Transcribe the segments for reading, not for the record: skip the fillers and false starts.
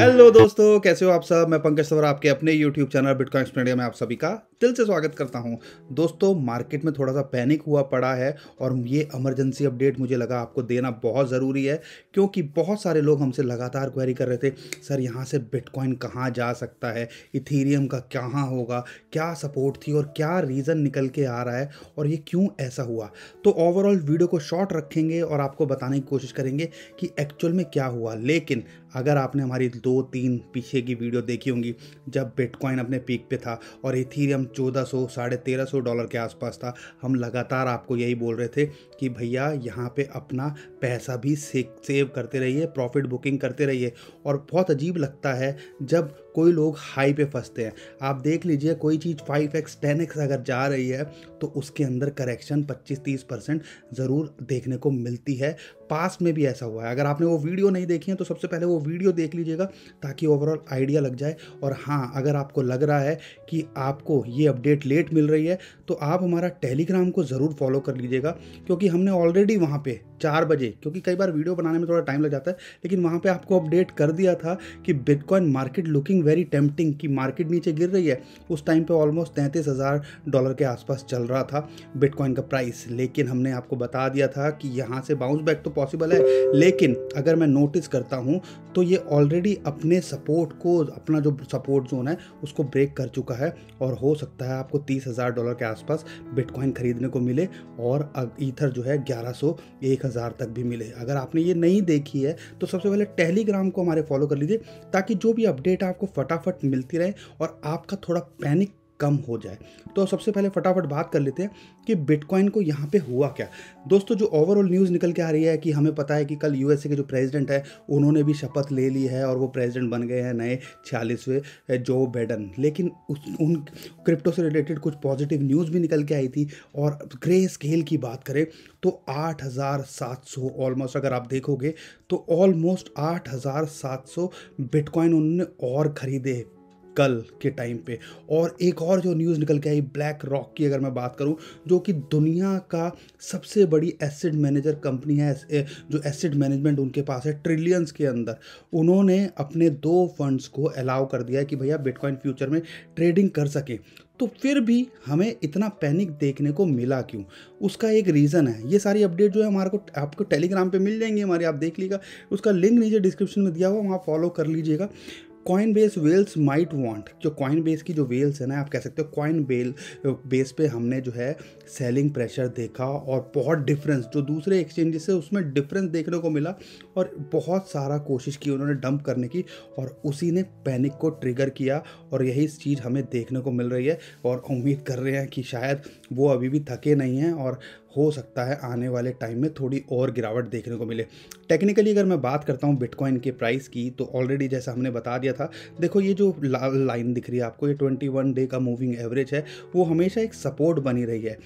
Hello दोस्तों, कैसे हो आप सब। मैं पंकज सवर आपके अपने YouTube चैनल बिटकॉइन एक्सप्लेनेर में आप सभी का दिल से स्वागत करता हूं। दोस्तों, मार्केट में थोड़ा सा पैनिक हुआ पड़ा है और ये इमरजेंसी अपडेट मुझे लगा आपको देना बहुत ज़रूरी है, क्योंकि बहुत सारे लोग हमसे लगातार क्वेरी कर रहे थे, सर यहाँ से बिटकॉइन कहाँ जा सकता है, इथेरियम का कहाँ होगा, क्या सपोर्ट थी और क्या रीज़न निकल के आ रहा है और ये क्यों ऐसा हुआ। तो ओवरऑल वीडियो को शॉर्ट रखेंगे और आपको बताने की कोशिश करेंगे कि एक्चुअल में क्या हुआ। लेकिन अगर आपने हमारी 2-3 पीछे की वीडियो देखी होंगी, जब बिटकॉइन अपने पीक पे था और इथेरियम 1400 $1350 के आसपास था, हम लगातार आपको यही बोल रहे थे कि भैया यहाँ पे अपना पैसा भी सेव करते रहिए, प्रॉफिट बुकिंग करते रहिए। और बहुत अजीब लगता है जब कोई लोग हाई पे फंसते हैं। आप देख लीजिए, कोई चीज़ 5x 10x अगर जा रही है तो उसके अंदर करेक्शन 25-30% ज़रूर देखने को मिलती है। पास्ट में भी ऐसा हुआ है। अगर आपने वो वीडियो नहीं देखी है तो सबसे पहले वो वीडियो देख लीजिएगा ताकि ओवरऑल आइडिया लग जाए। और हाँ, अगर आपको लग रहा है कि आपको ये अपडेट लेट मिल रही है तो आप हमारा टेलीग्राम को ज़रूर फॉलो कर लीजिएगा, क्योंकि हमने ऑलरेडी वहाँ पे 4 बजे, क्योंकि कई बार वीडियो बनाने में थोड़ा टाइम लग जाता है, लेकिन वहाँ पे आपको अपडेट कर दिया था कि bitcoin market looking very tempting, कि मार्केट नीचे गिर रही है। उस टाइम पे ऑलमोस्ट $33,000 के आसपास चल रहा था बिटकॉइन का प्राइस। लेकिन हमने आपको बता दिया था कि यहाँ से बाउंस बैक तो पॉसिबल है, लेकिन अगर मैं नोटिस करता हूँ तो ये ऑलरेडी अपने सपोर्ट को, अपना जो सपोर्ट जोन है उसको ब्रेक कर चुका है और हो सकता है आपको $30,000 के आसपास बिटकॉइन खरीदने को मिले और ईथर जो है 1100-1000 तक भी मिले। अगर आपने ये नहीं देखी है तो सबसे पहले टेलीग्राम को हमारे फॉलो कर लीजिए, ताकि जो भी अपडेट है आपको फटाफट मिलती रहे और आपका थोड़ा पैनिक कम हो जाए। तो सबसे पहले फटाफट बात कर लेते हैं कि बिटकॉइन को यहाँ पे हुआ क्या। दोस्तों, जो ओवरऑल न्यूज़ निकल के आ रही है कि हमें पता है कि कल यूएसए के जो प्रेसिडेंट है उन्होंने भी शपथ ले ली है और वो प्रेसिडेंट बन गए हैं नए 46वें जो बाइडेन। लेकिन उन क्रिप्टो से रिलेटेड कुछ पॉजिटिव न्यूज़ भी निकल के आई थी। और ग्रे स्केल की बात करें तो 8700 ऑलमोस्ट, अगर आप देखोगे तो ऑलमोस्ट 8700 बिटकॉइन उन्होंने और खरीदे कल के टाइम पे। और एक और जो न्यूज़ निकल के आई ब्लैक रॉक की, अगर मैं बात करूं, जो कि दुनिया का सबसे बड़ी एसेट मैनेजर कंपनी है, जो एसेट मैनेजमेंट उनके पास है ट्रिलियंस के अंदर, उन्होंने अपने 2 फंड्स को अलाउ कर दिया है कि भैया बिटकॉइन फ्यूचर में ट्रेडिंग कर सके। तो फिर भी हमें इतना पैनिक देखने को मिला क्यों? उसका एक रीज़न है। ये सारी अपडेट जो है हमारे को आपको टेलीग्राम पे मिल जाएंगी हमारे, आप देख लीजिएगा। उसका लिंक नीचे डिस्क्रिप्शन में दिया हुआ, वहाँ फॉलो कर लीजिएगा। कॉइनबेस वेल्स माइट वांट, जो कॉइनबेस की जो वेल्स है ना, आप कह सकते हो कॉइन बेस पे हमने जो है सेलिंग प्रेशर देखा और बहुत डिफरेंस जो दूसरे एक्सचेंजेस से उसमें डिफरेंस देखने को मिला और बहुत सारा कोशिश की उन्होंने डंप करने की और उसी ने पैनिक को ट्रिगर किया और यही चीज़ हमें देखने को मिल रही है। और उम्मीद कर रहे हैं कि शायद वो अभी भी थके नहीं हैं और हो सकता है आने वाले टाइम में थोड़ी और गिरावट देखने को मिले। टेक्निकली अगर मैं बात करता हूँ बिटकॉइन के प्राइस की, तो ऑलरेडी जैसा हमने बता दिया था, देखो ये जो लाइन दिख रही है आपको, ये 21 डे का मूविंग एवरेज है, वो हमेशा एक सपोर्ट बनी रही है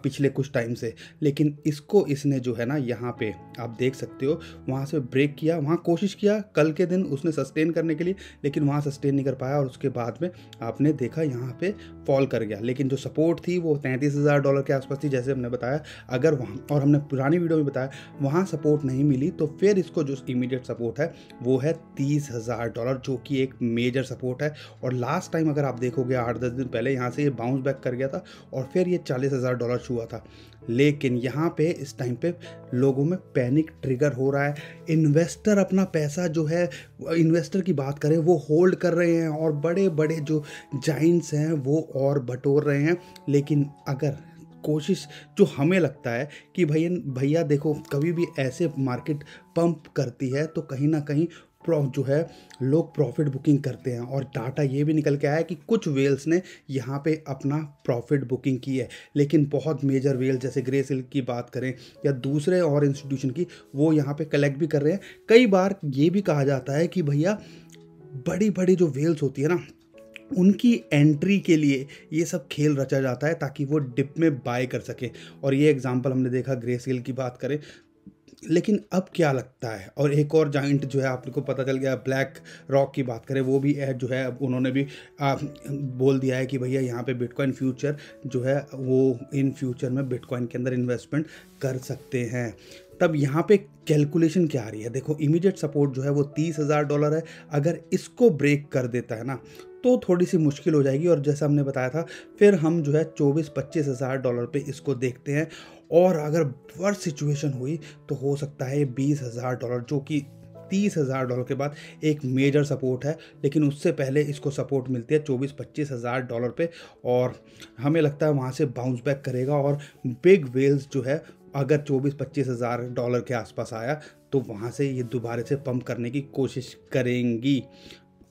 पिछले कुछ टाइम से। लेकिन इसको इसने जो है ना, यहाँ पे आप देख सकते हो, वहाँ से ब्रेक किया, वहाँ कोशिश किया कल के दिन उसने सस्टेन करने के लिए, लेकिन वहाँ सस्टेन नहीं कर पाया और उसके बाद में आपने देखा यहाँ पे फॉल कर गया। लेकिन जो सपोर्ट थी वो $33,000 के आसपास थी, जैसे हमने बताया। अगर वहाँ, और हमने पुरानी वीडियो में बताया, वहाँ सपोर्ट नहीं मिली तो फिर इसको जो इमीडिएट सपोर्ट है वो है $30,000, जो कि एक मेजर सपोर्ट है। और लास्ट टाइम अगर आप देखोगे 8-10 दिन पहले यहाँ से ये बाउंस बैक कर गया था और फिर ये $40,000 छुआ था। लेकिन यहाँ पे इस टाइम पे लोगों में पैनिक ट्रिगर हो रहा है। इन्वेस्टर अपना पैसा जो है, इन्वेस्टर की बात करें, वो होल्ड कर रहे हैं और बड़े बड़े जो जाइंट्स हैं वो और बटोर रहे हैं। लेकिन अगर कोशिश, जो हमें लगता है कि भैया देखो, कभी भी ऐसे मार्केट पंप करती है तो कहीं ना कहीं जो है लोग प्रॉफिट बुकिंग करते हैं। और डाटा ये भी निकल के आया कि कुछ वेल्स ने यहाँ पे अपना प्रॉफिट बुकिंग की है, लेकिन बहुत मेजर वेल जैसे ग्रे सिल्क की बात करें या दूसरे और इंस्टीट्यूशन की, वो यहाँ पे कलेक्ट भी कर रहे हैं। कई बार ये भी कहा जाता है कि भैया बड़ी बड़ी जो वेल्स होती है ना, उनकी एंट्री के लिए ये सब खेल रचा जाता है ताकि वो डिप में बाय कर सकें। और ये एग्जांपल हमने देखा, ग्रे सेल की बात करें लेकिन अब क्या लगता है, और एक और जाइंट जो है आपको पता चल गया, ब्लैक रॉक की बात करें, वो भी जो है अब उन्होंने भी बोल दिया है कि भैया यहाँ पे बिटकॉइन फ्यूचर जो है वो इन फ्यूचर में बिटकॉइन के अंदर इन्वेस्टमेंट कर सकते हैं। तब यहाँ पे कैलकुलेशन क्या आ रही है, देखो इमीडिएट सपोर्ट जो है वो $30,000 है। अगर इसको ब्रेक कर देता है ना तो थोड़ी सी मुश्किल हो जाएगी, और जैसा हमने बताया था फिर हम जो है $24-25,000 पे इसको देखते हैं। और अगर वर्स्ट सिचुएशन हुई तो हो सकता है $20,000, जो कि $30,000 के बाद एक मेजर सपोर्ट है। लेकिन उससे पहले इसको सपोर्ट मिलती है $24-25,000 पे, और हमें लगता है वहाँ से बाउंस बैक करेगा। और बिग वेल्स जो है अगर $24-25,000 के आसपास आया तो वहाँ से ये दोबारा से पंप करने की कोशिश करेंगी।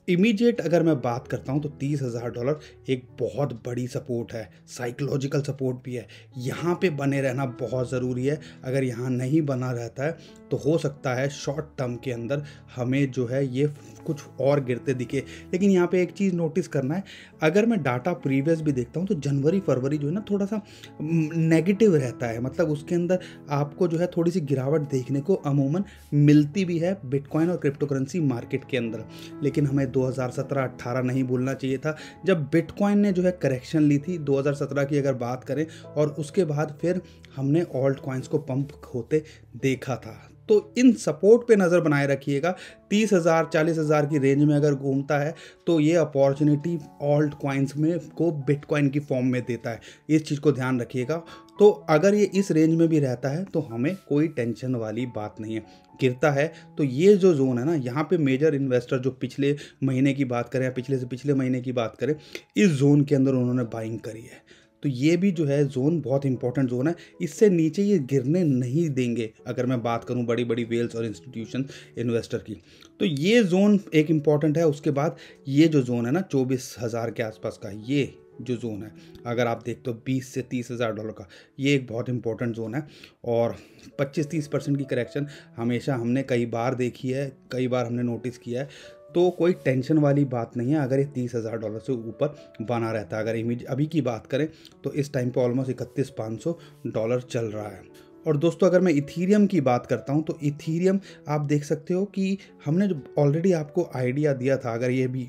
इमीडिएट अगर मैं बात करता हूँ तो $30,000 एक बहुत बड़ी सपोर्ट है, साइकोलॉजिकल सपोर्ट भी है। यहाँ पे बने रहना बहुत ज़रूरी है। अगर यहाँ नहीं बना रहता है तो हो सकता है शॉर्ट टर्म के अंदर हमें जो है ये कुछ और गिरते दिखे। लेकिन यहाँ पे एक चीज़ नोटिस करना है, अगर मैं डाटा प्रीवियस भी देखता हूँ तो जनवरी फरवरी जो है ना थोड़ा सा नेगेटिव रहता है, मतलब उसके अंदर आपको जो है थोड़ी सी गिरावट देखने को अमूमन मिलती भी है बिटकॉइन और क्रिप्टो करेंसी मार्केट के अंदर। लेकिन हमें 2017-18 नहीं भूलना चाहिए था, जब बिटकॉइन ने जो है करेक्शन ली थी 2017 की अगर बात करें, और उसके बाद फिर हमने ऑल्ट कॉइन्स को पंप होते देखा था। तो इन सपोर्ट पे नज़र बनाए रखिएगा। 30,000 40,000 की रेंज में अगर घूमता है तो ये अपॉर्चुनिटी ऑल्ट कॉइन्स में को बिटकॉइन की फॉर्म में देता है, इस चीज़ को ध्यान रखिएगा। तो अगर ये इस रेंज में भी रहता है तो हमें कोई टेंशन वाली बात नहीं है। गिरता है तो ये जो जोन है ना, यहाँ पे मेजर इन्वेस्टर जो पिछले महीने की बात करें या पिछले से पिछले महीने की बात करें, इस जोन के अंदर उन्होंने बाइंग करी है। तो ये भी जो है जोन बहुत इंपॉर्टेंट जोन है, इससे नीचे ये गिरने नहीं देंगे। अगर मैं बात करूं बड़ी बड़ी वेल्स और इंस्टीट्यूशन इन्वेस्टर की, तो ये जोन एक इम्पॉर्टेंट है। उसके बाद ये जो जोन है ना 24,000 के आसपास का, ये जो जोन है अगर आप देखते हो $20 से $30,000 का, ये एक बहुत इंपॉर्टेंट जोन है। और 25-30% की करेक्शन हमेशा हमने कई बार देखी है, कई बार हमने नोटिस किया है। तो कोई टेंशन वाली बात नहीं है अगर ये $30,000 से ऊपर बना रहता है। अगर अभी की बात करें तो इस टाइम पे ऑलमोस्ट $31,500 चल रहा है। और दोस्तों अगर मैं इथीरियम की बात करता हूं तो इथीरियम आप देख सकते हो कि हमने जो ऑलरेडी आपको आइडिया दिया था, अगर ये भी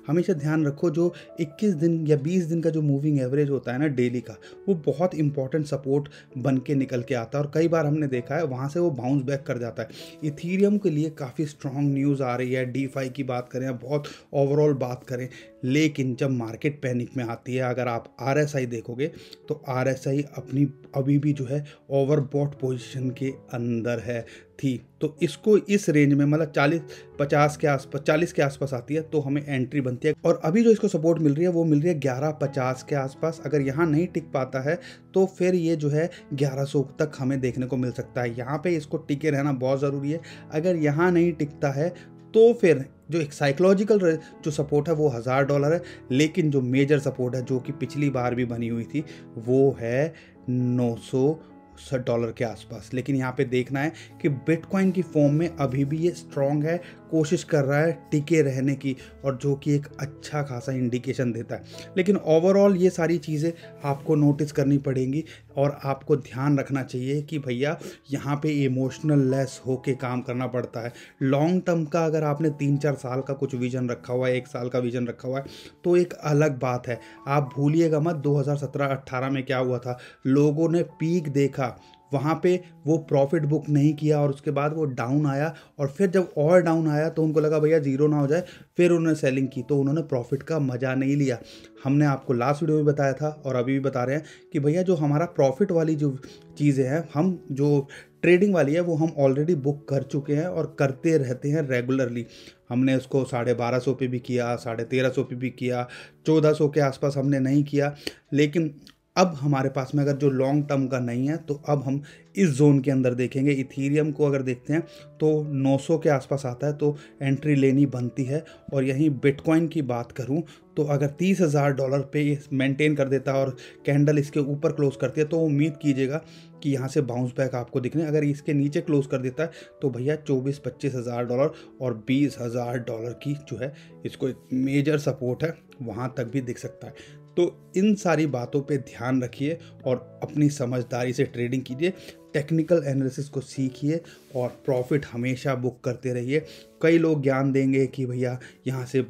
हमेशा ध्यान रखो, जो 21 दिन या 20 दिन का जो मूविंग एवरेज होता है ना डेली का, वो बहुत इंपॉर्टेंट सपोर्ट बन के निकल के आता है। और कई बार हमने देखा है वहाँ से वो बाउंस बैक कर जाता है। इथीरियम के लिए काफ़ी स्ट्रॉन्ग न्यूज़ आ रही है, डीफाई की बात करें या बहुत ओवरऑल बात करें। लेकिन जब मार्केट पैनिक में आती है, अगर आप RSI देखोगे तो RSI अपनी अभी भी जो है ओवरबॉट पोजीशन के अंदर है थी। तो इसको इस रेंज में मतलब 40-50 के आसपास, 40 के आसपास आती है तो हमें एंट्री बनती है। और अभी जो इसको सपोर्ट मिल रही है वो मिल रही है 1150 के आसपास। अगर यहाँ नहीं टिक पाता है तो फिर ये जो है 1100 तक हमें देखने को मिल सकता है। यहाँ पे इसको टिके रहना बहुत ज़रूरी है। अगर यहाँ नहीं टिकता है तो फिर जो एक साइकोलॉजिकल जो सपोर्ट है वो $1,000 है। लेकिन जो मेजर सपोर्ट है जो कि पिछली बार भी बनी हुई थी वो है $900 के आसपास। लेकिन यहाँ पे देखना है कि बिटकॉइन की फॉर्म में अभी भी ये स्ट्रॉन्ग है, कोशिश कर रहा है टिके रहने की, और जो कि एक अच्छा खासा इंडिकेशन देता है। लेकिन ओवरऑल ये सारी चीज़ें आपको नोटिस करनी पड़ेंगी और आपको ध्यान रखना चाहिए कि भैया यहाँ पे इमोशनल लेस होके काम करना पड़ता है। लॉन्ग टर्म का अगर आपने 3-4 साल का कुछ विजन रखा हुआ है, 1 साल का विजन रखा हुआ है तो एक अलग बात है। आप भूलिएगा मत 2017-18 में क्या हुआ था, लोगों ने पीक देखा, वहाँ पे वो प्रॉफिट बुक नहीं किया और उसके बाद वो डाउन आया, और फिर जब और डाउन आया तो उनको लगा भैया जीरो ना हो जाए, फिर उन्होंने सेलिंग की, तो उन्होंने प्रॉफिट का मज़ा नहीं लिया। हमने आपको लास्ट वीडियो में बताया था और अभी भी बता रहे हैं कि भैया जो हमारा प्रॉफिट वाली जो चीज़ें हैं, हम जो ट्रेडिंग वाली है वो हम ऑलरेडी बुक कर चुके हैं और करते रहते हैं रेगुलरली। हमने उसको 1250 पे भी किया, 1350 पे भी किया, 1400 के आसपास हमने नहीं किया। लेकिन अब हमारे पास में अगर जो लॉन्ग टर्म का नहीं है तो अब हम इस जोन के अंदर देखेंगे। इथीरियम को अगर देखते हैं तो 900 के आसपास आता है तो एंट्री लेनी बनती है। और यहीं बिटकॉइन की बात करूं तो अगर $30,000 पे मेंटेन कर देता है और कैंडल इसके ऊपर क्लोज करती है तो उम्मीद कीजिएगा कि यहाँ से बाउंस बैक आपको दिखने। अगर इसके नीचे क्लोज कर देता है तो भैया $24-25,000 और $20,000 की जो है इसको एक मेजर सपोर्ट है, वहाँ तक भी दिख सकता है। तो इन सारी बातों पे ध्यान रखिए और अपनी समझदारी से ट्रेडिंग कीजिए, टेक्निकल एनालिसिस को सीखिए और प्रॉफिट हमेशा बुक करते रहिए। कई लोग ज्ञान देंगे कि भैया यहाँ से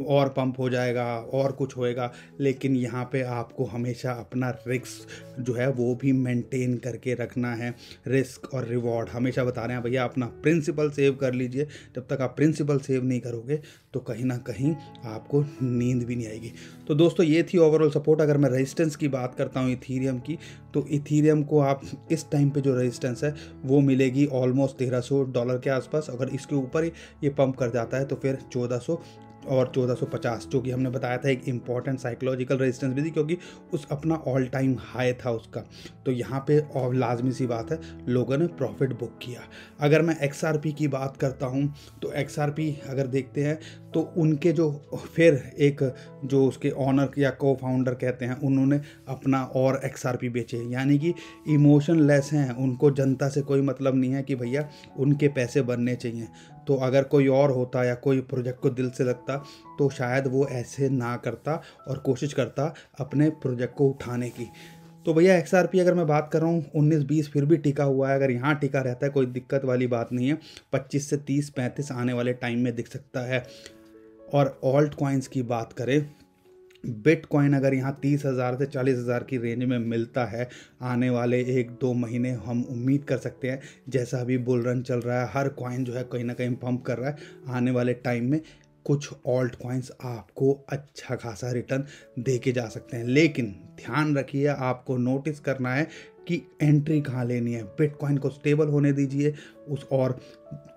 और पंप हो जाएगा और कुछ होएगा, लेकिन यहाँ पे आपको हमेशा अपना रिस्क जो है वो भी मेंटेन करके रखना है। रिस्क और रिवॉर्ड हमेशा बता रहे हैं भैया, अपना प्रिंसिपल सेव कर लीजिए। जब तक आप प्रिंसिपल सेव नहीं करोगे तो कहीं ना कहीं आपको नींद भी नहीं आएगी। तो दोस्तों ये थी ओवरऑल सपोर्ट। अगर मैं रेजिस्टेंस की बात करता हूँ इथीरियम की, तो इथीरियम को आप इस टाइम पे जो रेजिस्टेंस है वो मिलेगी ऑलमोस्ट $1300 के आसपास। अगर इसके ऊपर ये पंप कर जाता है तो फिर 1400 और 1450, जो कि हमने बताया था एक इंपॉर्टेंट साइकोलॉजिकल रेजिस्टेंस भी थी, क्योंकि उस अपना ऑल टाइम हाई था उसका। तो यहाँ पे और लाजमी सी बात है लोगों ने प्रॉफिट बुक किया। अगर मैं XRP की बात करता हूँ तो XRP अगर देखते हैं तो उनके जो फिर एक जो उसके ऑनर या को फाउंडर कहते हैं, उन्होंने अपना और XRP बेचे, यानी कि इमोशनलेस हैं। उनको जनता से कोई मतलब नहीं है कि भैया उनके पैसे बनने चाहिए। तो अगर कोई और होता या कोई प्रोजेक्ट को दिल से लगता तो शायद वो ऐसे ना करता और कोशिश करता अपने प्रोजेक्ट को उठाने की। तो भैया XRP अगर मैं बात कर रहा हूँ 19-20 फिर भी टिका हुआ है। अगर यहाँ टिका रहता है कोई दिक्कत वाली बात नहीं है। 25 से 30-35 आने वाले टाइम में दिख सकता है। और ऑल्ट कॉइन्स की बात करें, बिटकॉइन अगर यहाँ 30,000 से 40,000 की रेंज में मिलता है आने वाले 1-2 महीने, हम उम्मीद कर सकते हैं जैसा अभी बुल रन चल रहा है, हर कॉइन जो है कहीं ना कहीं पंप कर रहा है, आने वाले टाइम में कुछ ऑल्ट कॉइन्स आपको अच्छा खासा रिटर्न दे के जा सकते हैं। लेकिन ध्यान रखिए, आपको नोटिस करना है कि एंट्री कहाँ लेनी है। बिटकॉइन को स्टेबल होने दीजिए और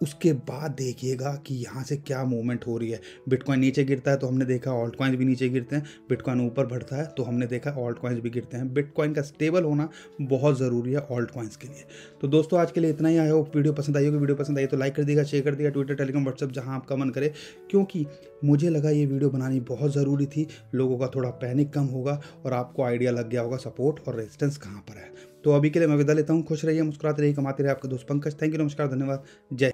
उसके बाद देखिएगा कि यहाँ से क्या मूवमेंट हो रही है। बिटकॉइन नीचे गिरता है तो हमने देखा ऑल्ट कॉइन्स भी नीचे गिरते हैं, बिटकॉइन ऊपर बढ़ता है तो हमने देखा ऑल्ट कॉइन्स भी गिरते हैं। बिटकॉइन का स्टेबल होना बहुत ज़रूरी है ऑल्ट कॉइन्स के लिए। तो दोस्तों आज के लिए इतना ही। आई होप वीडियो पसंद आई होगी। वीडियो पसंद आई तो लाइक कर दिएगा, शेयर कर दिएगा, ट्विटर, टेलीग्राम, व्हाट्सएप जहाँ आपका मन करे, क्योंकि मुझे लगा ये वीडियो बनानी बहुत ज़रूरी थी। लोगों का थोड़ा पैनिक कम होगा और आपको आइडिया लग गया होगा सपोर्ट और रेजिस्टेंस कहाँ पर है। तो अभी के लिए मैं विदा लेता हूँ। खुश रहिए, मुस्कुराते रहिए, कमाते रहिए। आपका दोस्त पंकज। थैंक यू, नमस्कार, धन्यवाद, जय।